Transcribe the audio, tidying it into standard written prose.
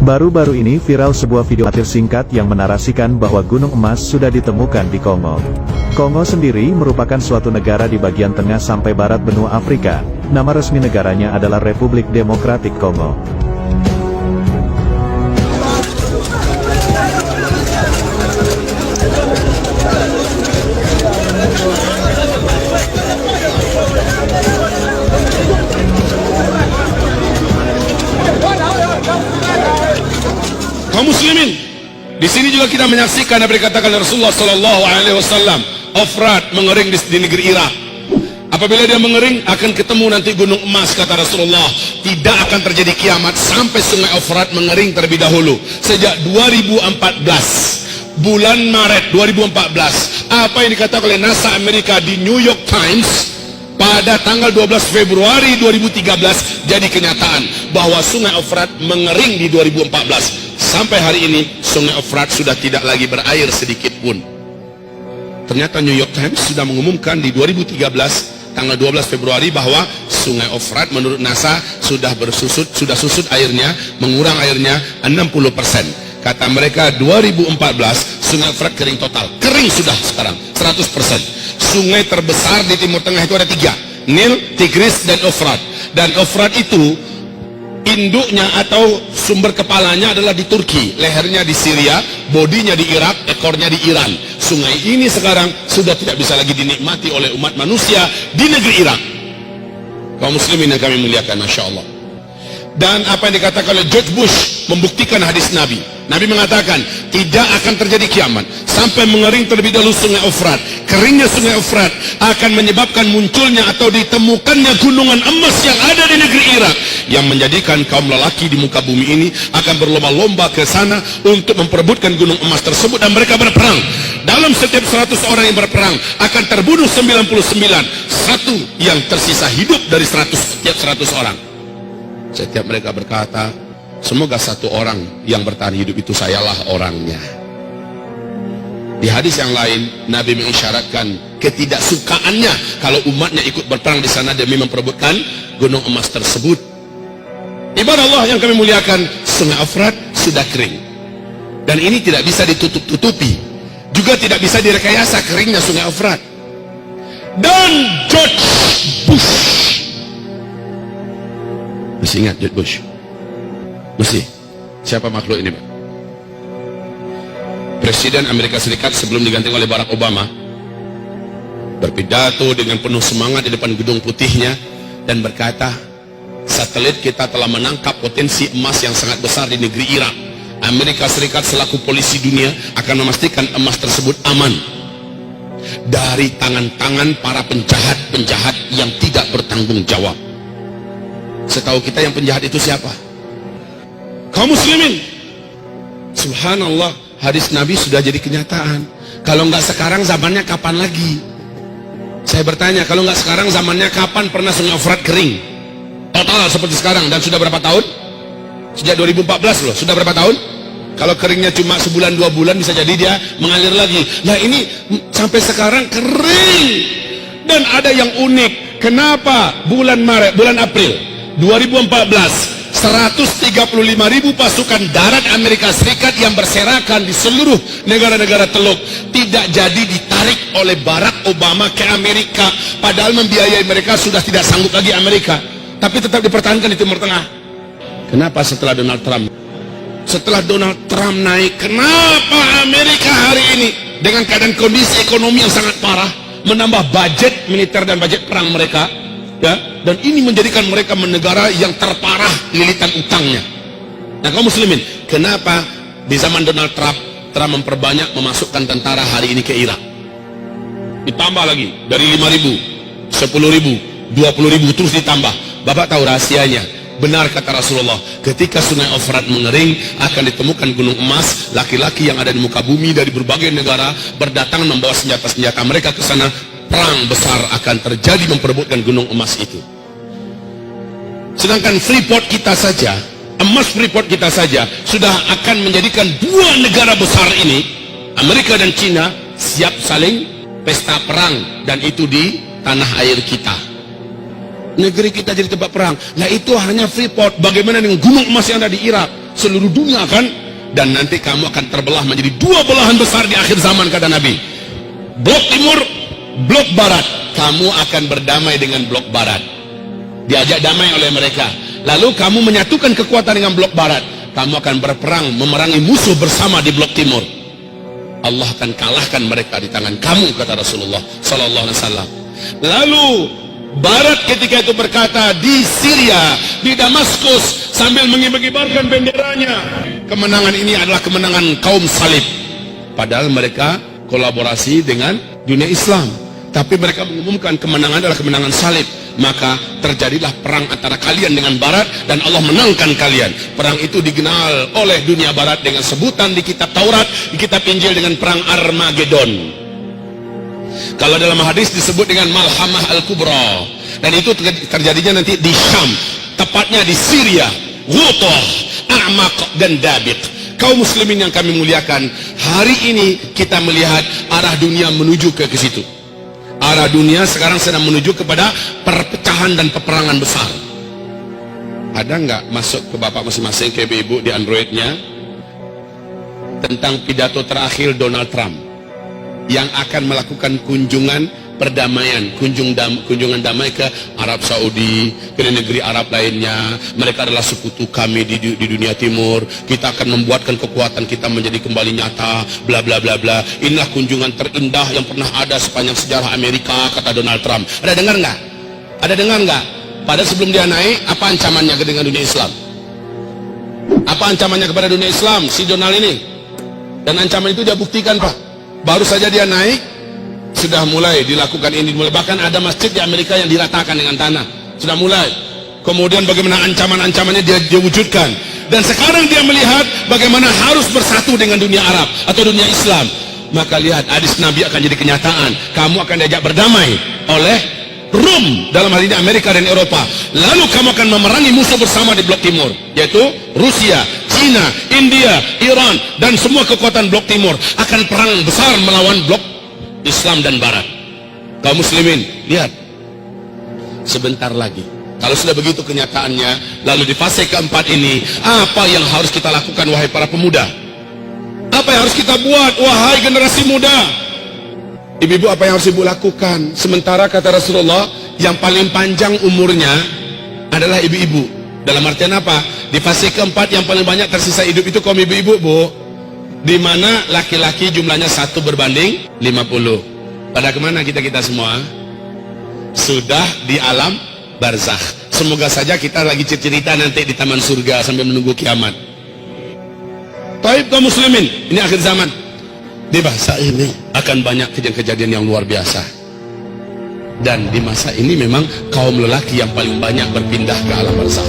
Baru-baru ini viral sebuah video amatir singkat yang menarasikan bahwa gunung emas sudah ditemukan di Kongo. Kongo sendiri merupakan suatu negara di bagian tengah sampai barat benua Afrika. Nama resmi negaranya adalah Republik Demokratik Kongo. Kaum muslimin, di sini juga kita menyaksikan apa dikatakan Rasulullah Sallallahu Alaihi Wasallam, Ofrat mengering di negeri Irak. Apabila dia mengering, akan ketemu nanti gunung emas, kata Rasulullah. Tidak akan terjadi kiamat sampai sungai Ofrat mengering terlebih dahulu. Sejak 2014, bulan Maret 2014, apa yang dikatakan oleh NASA Amerika di New York Times pada tanggal 12 Februari 2013 jadi kenyataan bahwa sungai Ofrat mengering di 2014. Sampai hari ini sungai Ofrat sudah tidak lagi berair sedikit pun. Ternyata New York Times sudah mengumumkan di 2013 tanggal 12 Februari bahwa sungai Ofrat menurut NASA sudah susut airnya, mengurang airnya 60%. Kata mereka 2014 sungai Ofrat kering total. Kering sudah sekarang 100%. Sungai terbesar di Timur Tengah itu ada 3, Nil, Tigris, dan Ofrat. Dan Ofrat itu induknya atau sumber kepalanya adalah di Turki, lehernya di Syria, bodinya di Irak, ekornya di Iran. Sungai ini sekarang sudah tidak bisa lagi dinikmati oleh umat manusia di negeri Irak. Kaum muslimin yang kami muliakan, Masya Allah. Dan apa yang dikatakan oleh George Bush membuktikan hadis Nabi. Nabi mengatakan tidak akan terjadi kiamat sampai mengering terlebih dahulu sungai Ofrat. Keringnya sungai Ofrat akan menyebabkan munculnya atau ditemukannya gunungan emas yang ada di negeri Irak, yang menjadikan kaum lelaki di muka bumi ini akan berlomba-lomba ke sana untuk memperebutkan gunung emas tersebut, dan mereka berperang. Dalam setiap 100 orang yang berperang akan terbunuh 99, satu yang tersisa hidup dari 100 setiap 100 orang. Setiap mereka berkata, semoga satu orang yang bertahan hidup itu sayalah orangnya. Di hadis yang lain, Nabi mengisyaratkan ketidaksukaannya kalau umatnya ikut berperang di sana demi memperebutkan gunung emas tersebut. Ibadah Allah yang kami muliakan, sungai Ofrat sudah kering. Dan ini tidak bisa ditutup-tutupi. Juga tidak bisa direkayasa keringnya sungai Ofrat. Dan George Bush, masih ingat George Bush? Masih? Siapa makhluk ini, Pak? Presiden Amerika Serikat sebelum diganti oleh Barack Obama berpidato dengan penuh semangat di depan gedung putihnya dan berkata, satelit kita telah menangkap potensi emas yang sangat besar di negeri Irak. Amerika Serikat selaku polisi dunia akan memastikan emas tersebut aman dari tangan-tangan para penjahat-penjahat yang tidak bertanggung jawab. Setahu kita yang penjahat itu siapa? Kaum muslimin, subhanallah, hadis Nabi sudah jadi kenyataan. Kalau nggak sekarang, zamannya kapan lagi? Saya bertanya, kalau nggak sekarang, zamannya kapan pernah sungai Ofrat kering total seperti sekarang? Dan sudah berapa tahun? Sejak 2014 loh. Sudah berapa tahun? Kalau keringnya cuma sebulan 2 bulan, bisa jadi dia mengalir lagi. Nah ini sampai sekarang kering. Dan ada yang unik. Kenapa bulan Maret, bulan April 2014 135.000 pasukan darat Amerika Serikat yang berserakan di seluruh negara-negara Teluk tidak jadi ditarik oleh Barack Obama ke Amerika, padahal membiayai mereka sudah tidak sanggup lagi Amerika, tapi tetap dipertahankan di Timur Tengah. Kenapa setelah Donald Trump naik, kenapa Amerika hari ini dengan keadaan kondisi ekonomi yang sangat parah menambah budget militer dan budget perang mereka, ya, dan ini menjadikan mereka negara yang terparah lilitan utangnya. Nah kaum muslimin, kenapa di zaman Donald Trump memperbanyak memasukkan tentara hari ini ke Irak? Ditambah lagi dari 5.000, 10.000, 20.000 terus ditambah. Bapak tahu rahasianya? Benar kata Rasulullah, ketika sungai Ofrat mengering akan ditemukan gunung emas. Laki-laki yang ada di muka bumi dari berbagai negara berdatangan membawa senjata-senjata mereka ke sana. Perang besar akan terjadi memperebutkan gunung emas itu. Sedangkan Freeport kita saja, emas Freeport kita saja sudah akan menjadikan dua negara besar ini, Amerika dan Cina, siap saling pesta perang, dan itu di tanah air kita. Negeri kita jadi tempat perang. Nah itu hanya Freeport. Bagaimana dengan gunung emas yang ada di Irak? seluruh dunia kan, dan nanti kamu akan terbelah menjadi dua belahan besar di akhir zaman, kata Nabi. Blok timur, blok barat. Kamu akan berdamai dengan blok barat, diajak damai oleh mereka. Lalu kamu menyatukan kekuatan dengan blok barat, kamu akan berperang memerangi musuh bersama di blok timur. Allah akan kalahkan mereka di tangan kamu, kata Rasulullah sallallahu alaihi wasallam. Lalu barat ketika itu berkata di Syria, di Damaskus, sambil mengibar-ibarkan benderanya, kemenangan ini adalah kemenangan kaum salib. Padahal mereka kolaborasi dengan dunia Islam, tapi mereka mengumumkan kemenangan adalah kemenangan salib. Maka terjadilah perang antara kalian dengan barat, dan Allah menangkan kalian. Perang itu dikenal oleh dunia barat dengan sebutan di kitab Taurat, di kitab Injil dengan perang Armageddon. Kalau dalam hadis disebut dengan Malhamah Al-Kubra, dan itu terjadinya nanti di Syam, tepatnya di Syria, Ghutah, A'maq, dan Dabiq. Kaum muslimin yang kami muliakan, hari ini kita melihat arah dunia menuju ke situ. Arah dunia sekarang sedang menuju kepada perpecahan dan peperangan besar. Ada nggak masuk ke bapak masing-masing, ke ibu-ibu di Androidnya, tentang pidato terakhir Donald Trump yang akan melakukan kunjungan perdamaian, kunjungan damai ke Arab Saudi, ke negeri Arab lainnya. Mereka adalah sekutu kami di dunia timur. Kita akan membuatkan kekuatan kita menjadi kembali nyata, bla bla bla bla. Inilah kunjungan terindah yang pernah ada sepanjang sejarah Amerika, kata Donald Trump. Ada dengar nggak? Ada dengar nggak? Padahal sebelum dia naik, apa ancamannya dengan dunia Islam? Apa ancamannya kepada dunia Islam si Donald ini? Dan ancaman itu dia buktikan, Pak. Baru saja dia naik, sudah mulai dilakukan ini. Bahkan ada masjid di Amerika yang diratakan dengan tanah. Sudah mulai. Kemudian bagaimana ancaman-ancamannya dia wujudkan. Dan sekarang dia melihat bagaimana harus bersatu dengan dunia Arab atau dunia Islam. Maka lihat, hadis Nabi akan jadi kenyataan. Kamu akan diajak berdamai oleh Rum, dalam hal ini Amerika dan Eropa. Lalu kamu akan memerangi musuh bersama di blok timur, yaitu Rusia, China, India, Iran, dan semua kekuatan blok timur akan perang besar melawan blok Islam dan Barat. Kaum muslimin, lihat, sebentar lagi, kalau sudah begitu kenyataannya, lalu di fase keempat ini, apa yang harus kita lakukan, wahai para pemuda? Apa yang harus kita buat, wahai generasi muda? Ibu-ibu, apa yang harus ibu lakukan? Sementara kata Rasulullah, yang paling panjang umurnya adalah ibu-ibu. Dalam artian apa? Di fase keempat yang paling banyak tersisa hidup itu kaum ibu-ibu, Bu. Di mana laki-laki jumlahnya 1 berbanding 50. Pada kemana kita semua? Sudah di alam barzakh. Semoga saja kita lagi cerita nanti di taman surga sambil menunggu kiamat. Taib kaum muslimin, ini akhir zaman. Di masa ini akan banyak kejadian-kejadian yang luar biasa. Dan di masa ini memang kaum lelaki yang paling banyak berpindah ke alam barzakh.